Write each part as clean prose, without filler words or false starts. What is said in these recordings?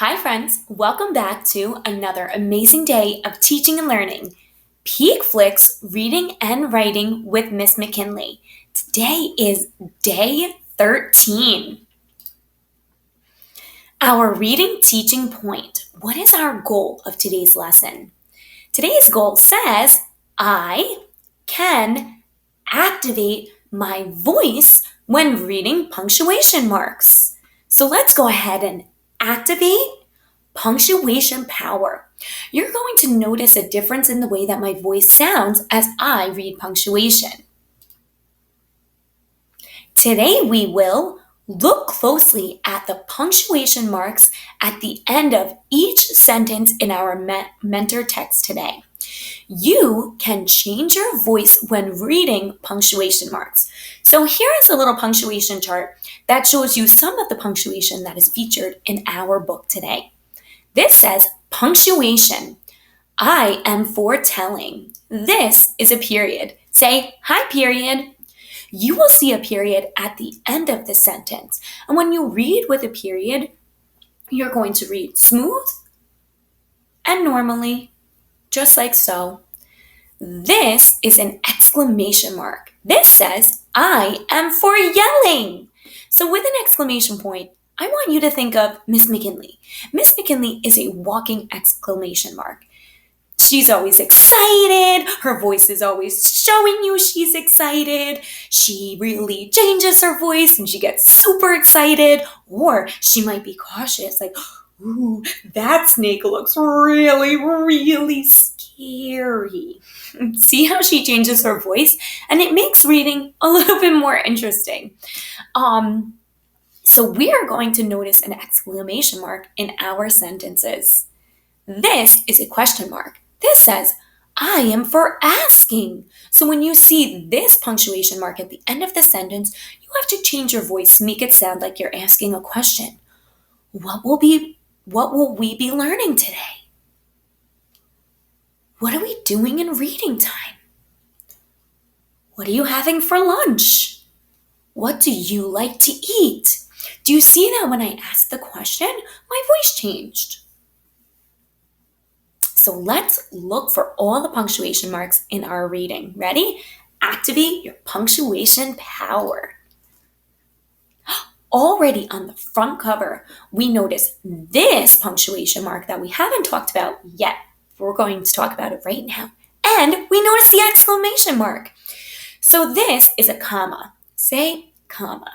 Hi, friends. Welcome back to another amazing day of teaching and learning. Peak Flicks Reading and Writing with Miss McKinley. Today is day 13. Our reading teaching point. What is our goal of today's lesson? Today's goal says, I can activate my voice when reading punctuation marks. So let's go ahead and activate punctuation power. You're going to notice a difference in the way that my voice sounds as I read punctuation. Today we will look closely at the punctuation marks at the end of each sentence in our mentor text today. You can change your voice when reading punctuation marks. So here is a little punctuation chart that shows you some of the punctuation that is featured in our book today. This says punctuation. I am foretelling. This is a period. Say, hi, period. You will see a period at the end of the sentence. And when you read with a period, you're going to read smooth and normally, just like so. This is an exclamation mark. This says, I am for yelling. So with an exclamation point, I want you to think of Miss McKinley. Miss McKinley is a walking exclamation mark. She's always excited. Her voice is always showing you she's excited. She really changes her voice and she gets super excited. Or she might be cautious, like, ooh, that snake looks really, really scary. See how she changes her voice? And it makes reading a little bit more interesting. So we are going to notice an exclamation mark in our sentences. This is a question mark. This says, I am for asking. So when you see this punctuation mark at the end of the sentence, you have to change your voice to make it sound like you're asking a question. What will we be learning today? What are we doing in reading time? What are you having for lunch? What do you like to eat? Do you see that when I asked the question, my voice changed? So let's look for all the punctuation marks in our reading. Ready? Activate your punctuation power. Already on the front cover, we notice this punctuation mark that we haven't talked about yet. We're going to talk about it right now. And we notice the exclamation mark. So this is a comma. Say comma.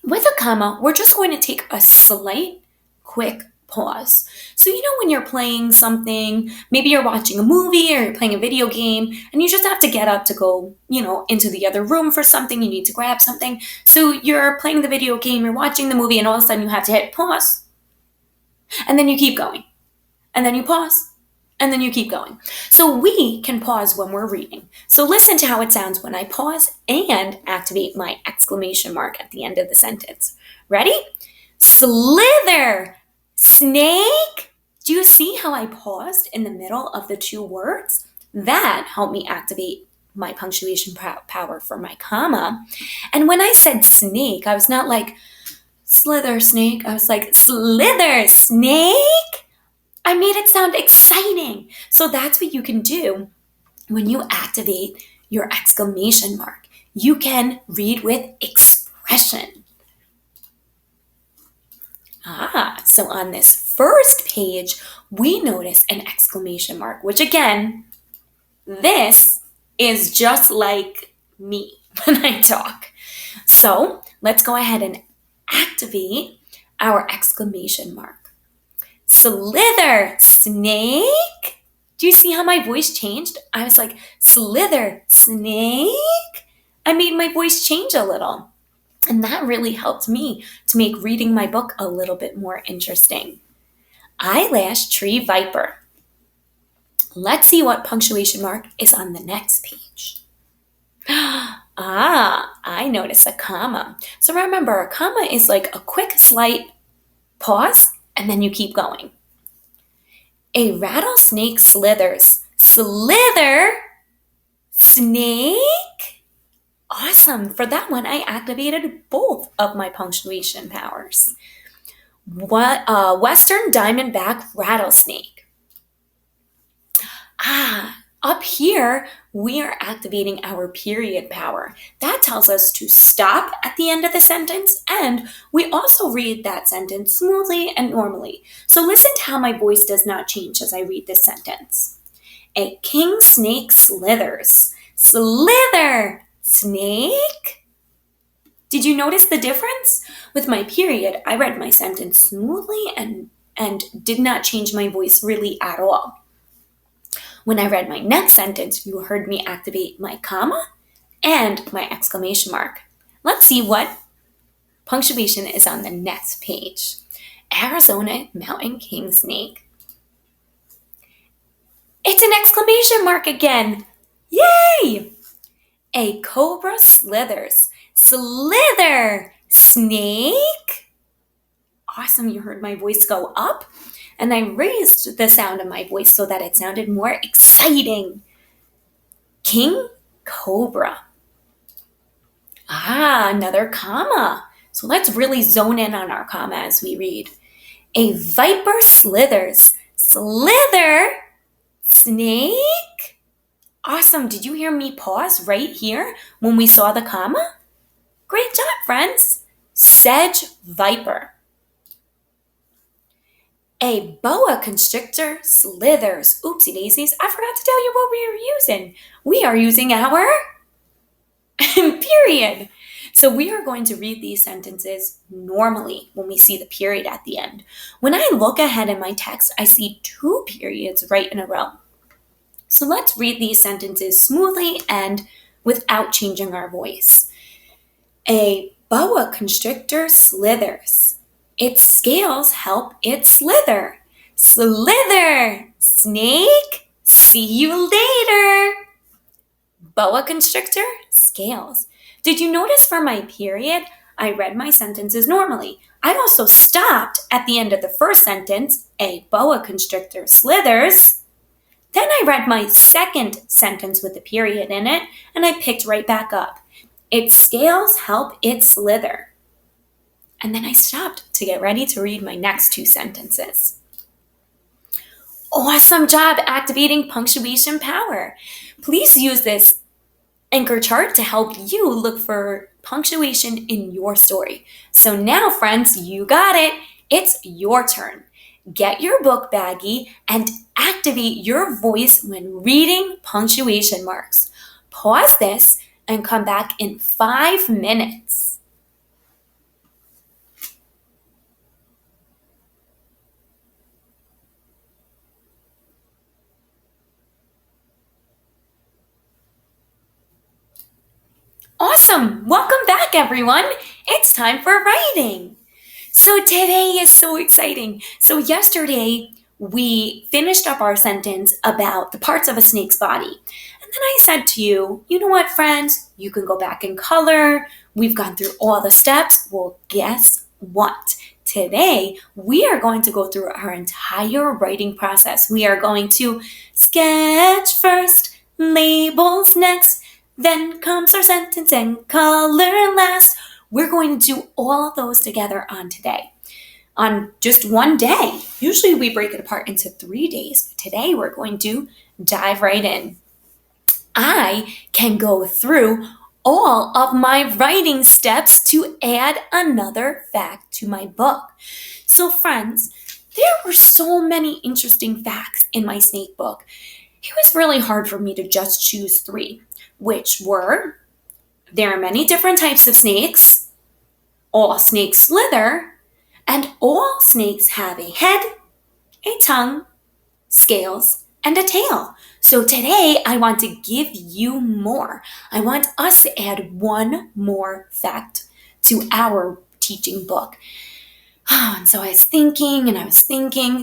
With a comma, we're just going to take a slight, quick pause. So you know when you're playing something, maybe you're watching a movie or you're playing a video game, and you just have to get up to go, into the other room for something, you need to grab something. So you're playing the video game, you're watching the movie, and all of a sudden you have to hit pause. And then you keep going. And then you pause. And then you keep going. So we can pause when we're reading. So listen to how it sounds when I pause and activate my exclamation mark at the end of the sentence. Ready? Slither, snake. Do you see how I paused in the middle of the two words? That helped me activate my punctuation power for my comma. And when I said snake, I was not like slither, snake. I was like slither, snake. I made it sound exciting. So that's what you can do when you activate your exclamation mark. You can read with expression. So on this first page, we notice an exclamation mark, which again, this is just like me when I talk. So let's go ahead and activate our exclamation mark. Slither, snake. Do you see how my voice changed? I was like, slither, snake. I made my voice change a little. And that really helped me to make reading my book a little bit more interesting. Eyelash, tree, viper. Let's see what punctuation mark is on the next page. I noticed a comma. So remember, a comma is like a quick, slight pause, and then you keep going. A rattlesnake slithers. Slither, snake. Awesome. For that one, I activated both of my punctuation powers. Western diamondback rattlesnake. Up here, we are activating our period power. That tells us to stop at the end of the sentence, and we also read that sentence smoothly and normally. So listen to how my voice does not change as I read this sentence. A king snake slithers. Slither! Snake? Did you notice the difference? With my period, I read my sentence smoothly and did not change my voice really at all. When I read my next sentence, you heard me activate my comma and my exclamation mark. Let's see what punctuation is on the next page. Arizona mountain king snake. It's an exclamation mark again. Yay! A cobra slithers. Slither! Snake? Awesome, you heard my voice go up. And I raised the sound of my voice so that it sounded more exciting. King cobra. Another comma. So let's really zone in on our comma as we read. A viper slithers. Slither? Snake? Awesome. Did you hear me pause right here when we saw the comma? Great job, friends. Sedge viper. A boa constrictor slithers. Oopsie daisies, I forgot to tell you what we are using. We are using our period. So we are going to read these sentences normally when we see the period at the end. When I look ahead in my text, I see 2 periods right in a row. So let's read these sentences smoothly and without changing our voice. A boa constrictor slithers. Its scales help it slither. Slither! Snake! See you later! Boa constrictor, scales. Did you notice for my period, I read my sentences normally. I also stopped at the end of the first sentence, a boa constrictor slithers. Then I read my second sentence with the period in it, and I picked right back up. Its scales help it slither. And then I stopped to get ready to read my next 2 sentences. Awesome job activating punctuation power. Please use this anchor chart to help you look for punctuation in your story. So now, friends, you got it. It's your turn. Get your book baggie and activate your voice when reading punctuation marks. Pause this and come back in 5 minutes. Awesome! Welcome back, everyone. It's time for writing. So today is so exciting. So yesterday, we finished up our sentence about the parts of a snake's body. And then I said to you, you know what, friends? You can go back and color. We've gone through all the steps. Well, guess what? Today, we are going to go through our entire writing process. We are going to sketch first, labels next, then comes our sentence and color last. We're going to do all of those together on today, on just one day. Usually we break it apart into 3 days, but today we're going to dive right in. I can go through all of my writing steps to add another fact to my book. So friends, there were so many interesting facts in my snake book. It was really hard for me to just choose 3, which were, there are many different types of snakes, all snakes slither, and all snakes have a head, a tongue, scales, and a tail. So today I want to give you more. I want us to add one more fact to our teaching book. And so I was thinking,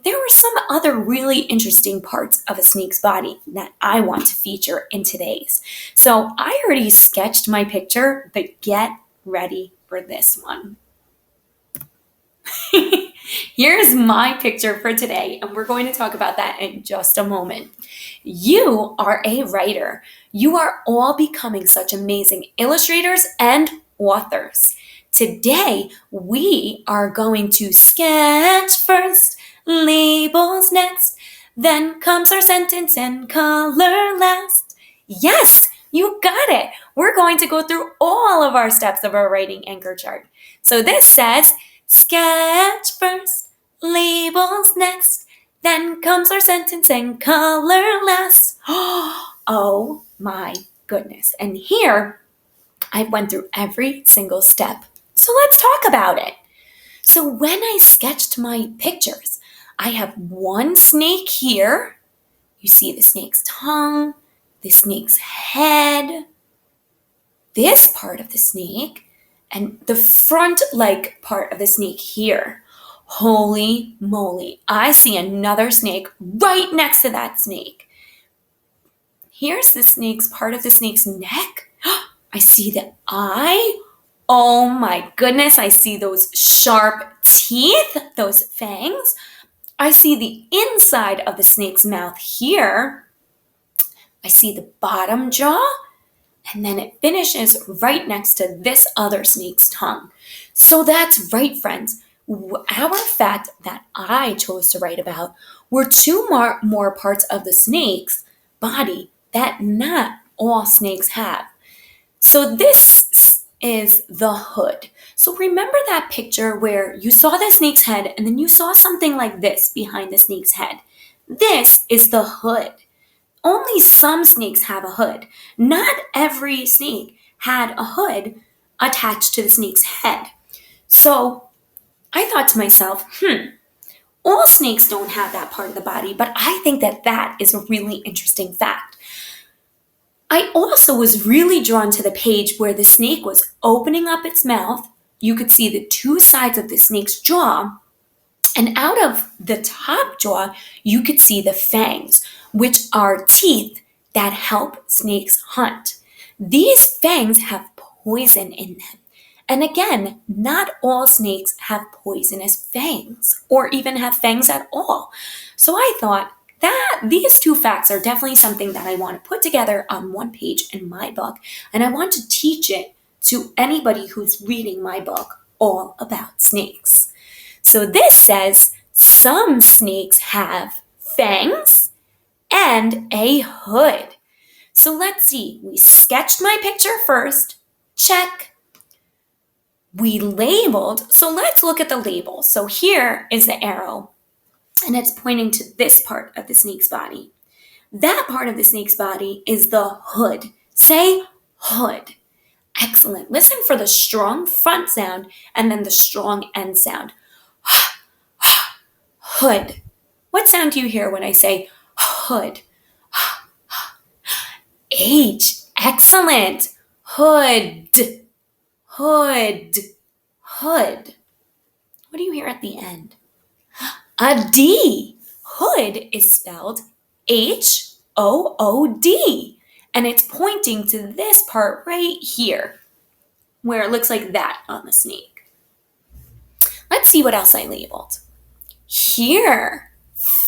there were some other really interesting parts of a snake's body that I want to feature in today's. So I already sketched my picture, but get ready for this one. Here's my picture for today, and we're going to talk about that in just a moment. You are a writer. You are all becoming such amazing illustrators and authors. Today, we are going to sketch first, labels next, then comes our sentence and color last. Yes, you got it. We're going to go through all of our steps of our writing anchor chart. So this says, sketch first, labels next, then comes our sentence and color last. Oh my goodness. And here, I went through every single step. So let's talk about it. So when I sketched my pictures, I have one snake here. You see the snake's tongue, the snake's head, this part of the snake, and the front leg part of the snake here. Holy moly, I see another snake right next to that snake. Here's the snake's part of the snake's neck. I see the eye. Oh my goodness, I see those sharp teeth, those fangs. I see the inside of the snake's mouth here. I see the bottom jaw, and then it finishes right next to this other snake's tongue. So that's right, friends. Our fact that I chose to write about were two more parts of the snake's body that not all snakes have. So this is the hood. So remember that picture where you saw the snake's head and then you saw something like this behind the snake's head. This is the hood. Only some snakes have a hood. Not every snake had a hood attached to the snake's head. So I thought to myself, all snakes don't have that part of the body, but I think that is a really interesting fact. I also was really drawn to the page where the snake was opening up its mouth. You could see the two sides of the snake's jaw, and out of the top jaw, you could see the fangs, which are teeth that help snakes hunt. These fangs have poison in them. And again, not all snakes have poisonous fangs, or even have fangs at all. So I thought, that these two facts are definitely something that I want to put together on one page in my book, and I want to teach it to anybody who's reading my book all about snakes. So this says some snakes have fangs and a hood. So let's see, we sketched my picture first, check. We labeled, so let's look at the label. So here is the arrow, and it's pointing to this part of the snake's body. That part of the snake's body is the hood. Say hood. Excellent. Listen for the strong front sound and then the strong end sound. Hood. What sound do you hear when I say hood? H. Excellent. Hood. Hood. Hood. What do you hear at the end? A D. Hood is spelled H-O-O-D. And it's pointing to this part right here, where it looks like that on the snake. Let's see what else I labeled. Here,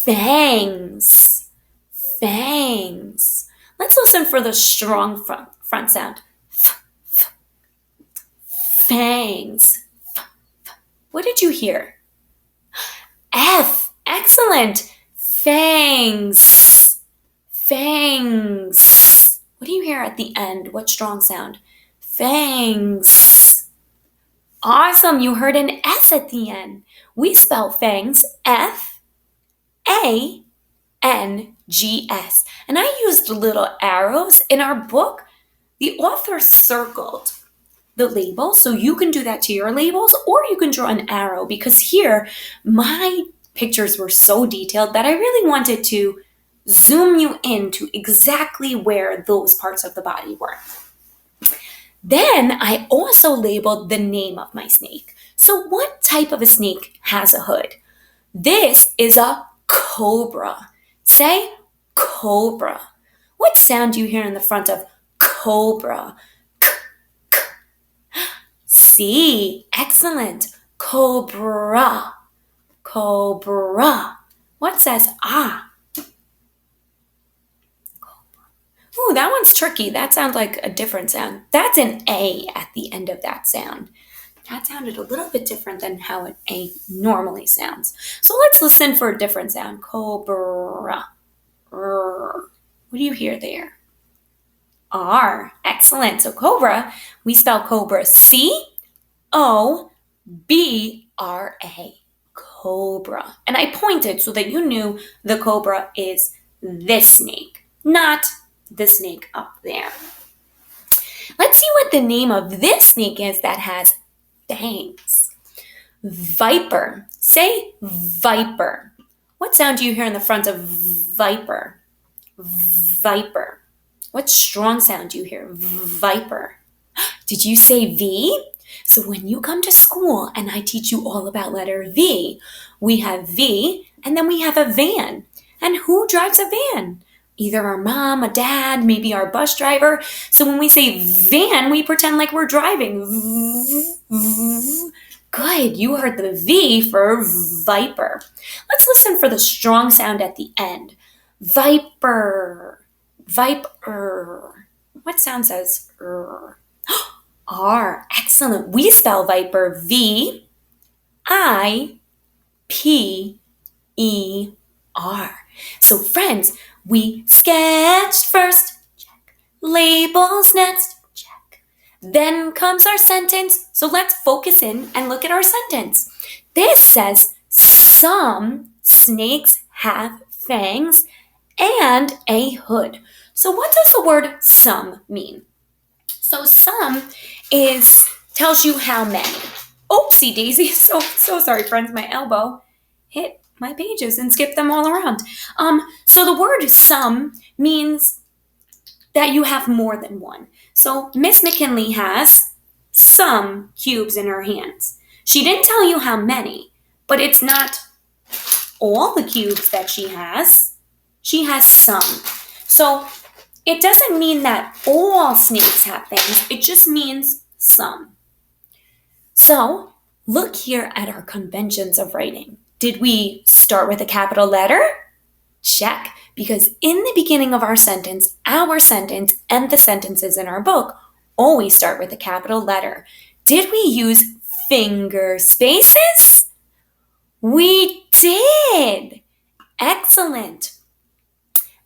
fangs. Fangs. Let's listen for the strong front sound. Fangs. What did you hear? F. Excellent. Fangs. Fangs. What do you hear at the end? What strong sound? Fangs. Awesome. You heard an S at the end. We spell fangs F-A-N-G-S. And I used little arrows in our book. The author circled the label, so you can do that to your labels, or you can draw an arrow, because here my pictures were so detailed that I really wanted to zoom you into exactly where those parts of the body were. Then I also labeled the name of my snake. So what type of a snake has a hood? This is a cobra. Say cobra. What sound do you hear in the front of cobra? C. Excellent. Cobra. Cobra. What says ah? Ooh, that one's tricky. That sounds like a different sound. That's an A at the end of that sound. That sounded a little bit different than how an A normally sounds. So let's listen for a different sound. Cobra. What do you hear there? R. Excellent. So cobra, we spell cobra C-O-B-R-A. Cobra. And I pointed so that you knew the cobra is this snake, not the snake up there. Let's see what the name of this snake is that has fangs. Viper. Say viper. What sound do you hear in the front of viper? Viper. What strong sound do you hear? Viper. Did you say V? So when you come to school and I teach you all about letter V, we have V and then we have a van. And who drives a van? Either our mom, a dad, maybe our bus driver. So when we say van, we pretend like we're driving. Good, you heard the V for viper. Let's listen for the strong sound at the end. Viper. Viper. What sound says R? R. Excellent. We spell viper V-I-P-E-R. So friends, we sketch first, check. Labels next, check. Then comes our sentence. So let's focus in and look at our sentence. This says, some snakes have fangs and a hood. So what does the word some mean? So some tells you how many. Oopsie daisy. So sorry, friends. My elbow hit my pages and skipped them all around. So the word some means that you have more than one. So Miss McKinley has some cubes in her hands. She didn't tell you how many, but it's not all the cubes that she has. She has some. So it doesn't mean that all snakes have fangs. It just means some. So look here at our conventions of writing. Did we start with a capital letter? Check, because in the beginning of our sentence and the sentences in our book always start with a capital letter. Did we use finger spaces? We did. Excellent.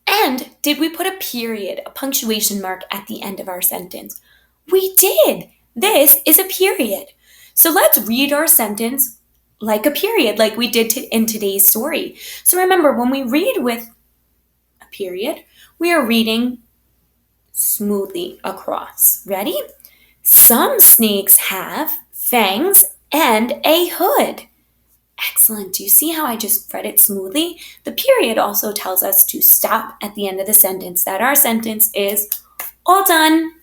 And did we put a period, a punctuation mark at the end of our sentence? We did. This is a period. So let's read our sentence like a period, like we did in today's story. So remember, when we read with a period, we are reading smoothly across. Ready? Some snakes have fangs and a hood. Excellent. Do you see how I just read it smoothly? The period also tells us to stop at the end of the sentence, that our sentence is all done.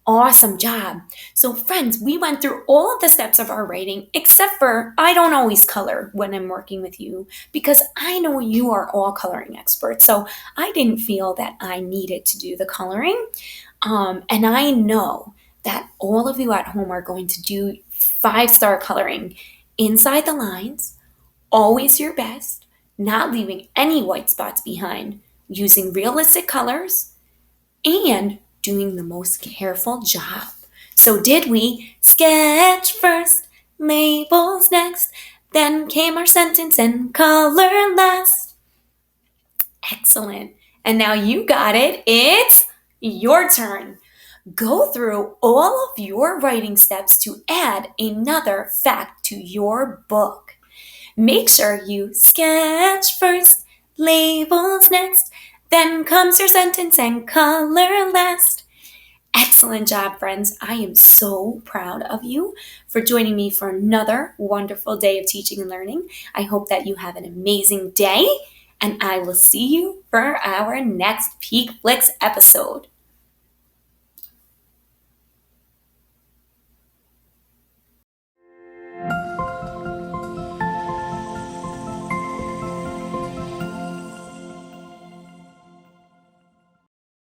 Awesome job. So friends, we went through all of the steps of our writing, except for I don't always color when I'm working with you because I know you are all coloring experts. So I didn't feel that I needed to do the coloring. And I know that all of you at home are going to do 5-star coloring inside the lines, always your best, not leaving any white spots behind, using realistic colors, and doing the most careful job. So did we sketch first, labels next, then came our sentence and color last? Excellent. And now you got it. It's your turn. Go through all of your writing steps to add another fact to your book. Make sure you sketch first, labels next, then comes your sentence and color last. Excellent job, friends. I am so proud of you for joining me for another wonderful day of teaching and learning. I hope that you have an amazing day, and I will see you for our next Peak Flicks episode.